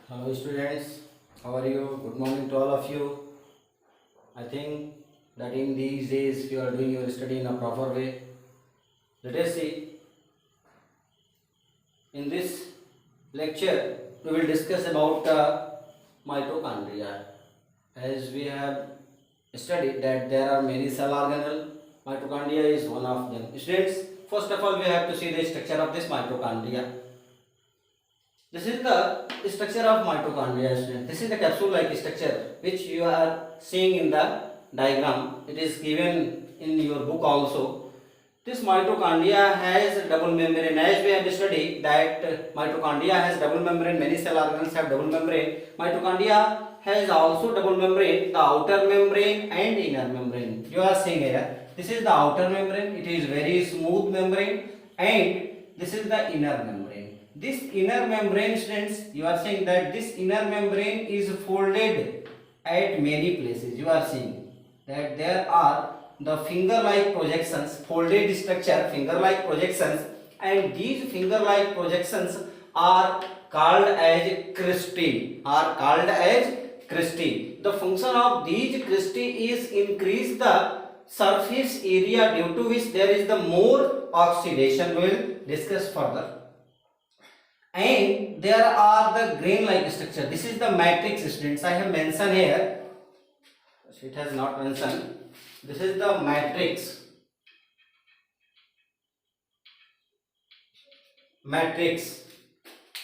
Hello students, how are you? Good morning to all of you. I think that in these days you are doing your study in a proper way. Let us see, in this lecture we will discuss about mitochondria. As we have studied that there are many cell organelles, mitochondria is one of them. Students, first of all we have to see the structure of this mitochondria. This is the structure of mitochondria. This is the capsule-like structure which you are seeing in the diagram. It is given in your book also. This mitochondria has double membrane. As we have studied that mitochondria has double membrane. Many cell organelles have double membrane. Mitochondria has also double membrane. The outer membrane and inner membrane. You are seeing here. This is the outer membrane. It is very smooth membrane, and this is the inner membrane. This inner membrane, students, you are saying that this inner membrane is folded at many places. You are seeing that there are the finger-like projections, folded structure, finger-like projections, and these finger-like projections are called as cristae. The function of these cristae is increase the surface area, due to which there is the more oxidation. We will discuss further. And there are the grain-like structure. This is the matrix, students. I have mentioned here. It has not mentioned. This is the matrix. Matrix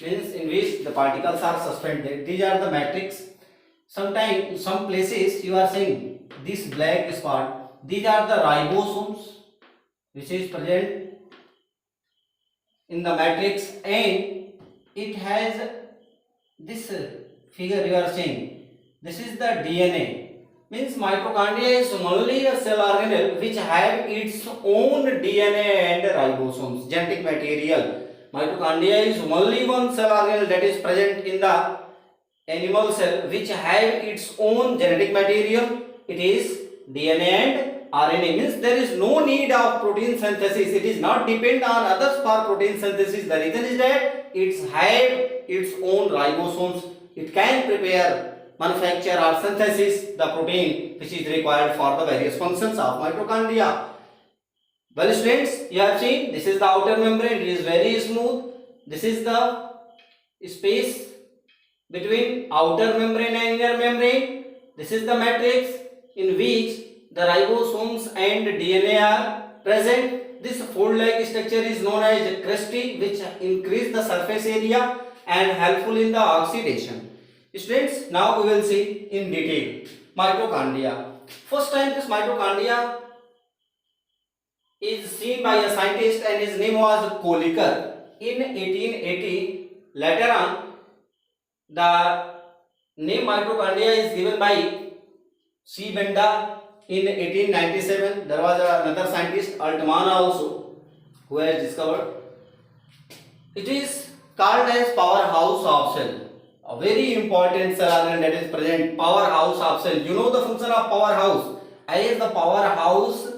means in which the particles are suspended. These are the matrix. Sometimes, some places you are seeing this black spot. These are the ribosomes, which is present in the matrix, and it has this figure you are seeing. This is the DNA. Means mitochondria is only a cell organelle which have its own DNA and ribosomes, genetic material. Mitochondria is only one cell organelle that is present in the animal cell which have its own genetic material. It is DNA and RNA. Means there is no need of protein synthesis. It is not depend on others for protein synthesis. The reason is that it have its own ribosomes. It can prepare, manufacture or synthesis the protein which is required for the various functions of mitochondria. Well students, you have seen this is the outer membrane. It is very smooth. This is the space between outer membrane and inner membrane. This is the matrix in which the ribosomes and DNA are present. This fold-like structure is known as cristae, which increase the surface area and helpful in the oxidation. Students, now we will see in detail mitochondria. First time this mitochondria is seen by a scientist and his name was Kolliker in 1880. Later on, the name mitochondria is given by C. Benda in 1897. There was another scientist, Altman also, who has discovered. It is called as powerhouse of cell. A very important cell organ that is present, powerhouse of cell. You know the function of powerhouse. As the powerhouse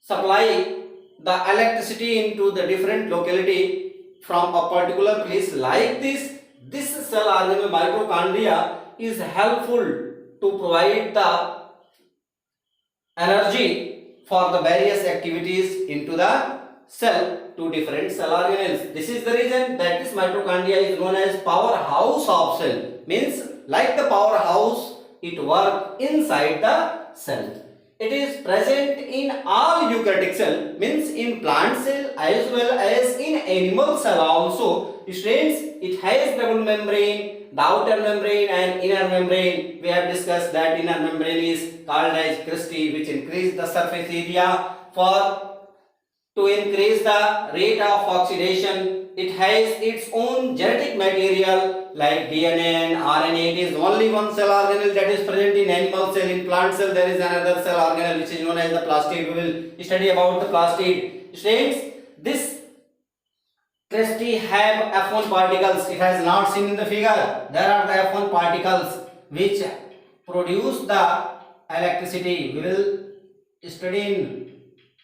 supply the electricity into the different locality from a particular place, like this cell organ mitochondria is helpful to provide the energy for the various activities into the cell to different cell organelles. This is the reason that this mitochondria is known as powerhouse of cell. Means like the powerhouse, it works inside the cell. It is present in all eukaryotic cell, means in plant cell as well as in animal cell also. Students, it has double membrane, the outer membrane and inner membrane. We have discussed that inner membrane is called as cristae, which increase the surface area to increase the rate of oxidation. It has its own genetic material like DNA and RNA. It is only one cell organelle that is present in animal cell. In plant cell there is another cell organelle which is known as the plastid. We will study about the plastid. Students, this cristae have F1 particles. It has not seen in the figure. There are the F1 particles which produce the electricity. We will study in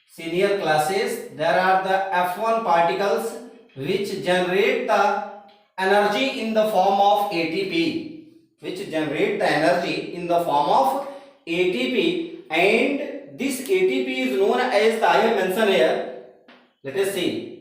senior classes. There are the F1 particles which generate the energy in the form of ATP, which generate the energy in the form of ATP, and this ATP is known as the, I have mentioned here, let us see.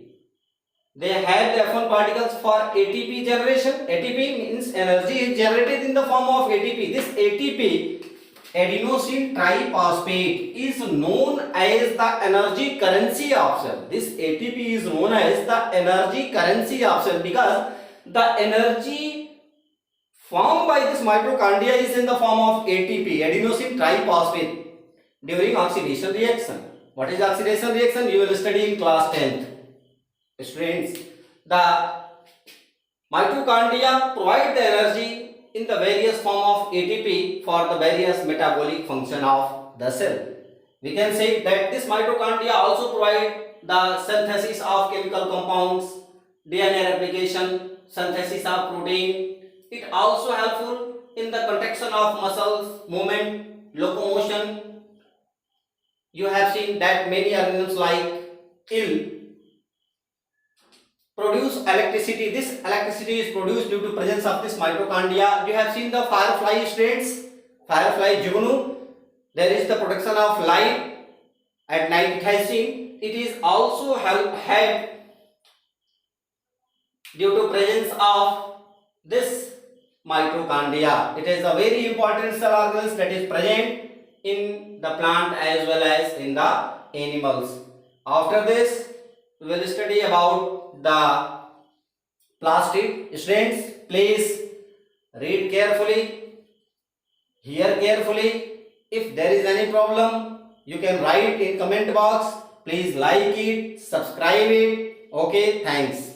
They have the F1 particles for ATP generation. ATP means energy is generated in the form of ATP. This ATP, adenosine triphosphate, is known as the energy currency of cell. This ATP is known as the energy currency of cell because the energy formed by this mitochondria is in the form of ATP, adenosine triphosphate, during oxidation reaction. What is oxidation reaction? You will study in class 10th. Students, the mitochondria provide the energy in the various form of ATP for the various metabolic function of the cell. We can say that this mitochondria also provide the synthesis of chemical compounds, DNA replication, synthesis of protein. It also helpful in the contraction of muscles, movement, locomotion. You have seen that many organisms like eel produce electricity. This electricity is produced due to presence of this mitochondria. You have seen the firefly, students, firefly jugunu. There is the production of light at night. It has seen. It is also help due to presence of this mitochondria. It is a very important cell organelle that is present in the plant as well as in the animals. After this, we will study about the plastic. Students, please read carefully, hear carefully. If there is any problem, you can write in comment box. Please like it, subscribe it. Okay, thanks.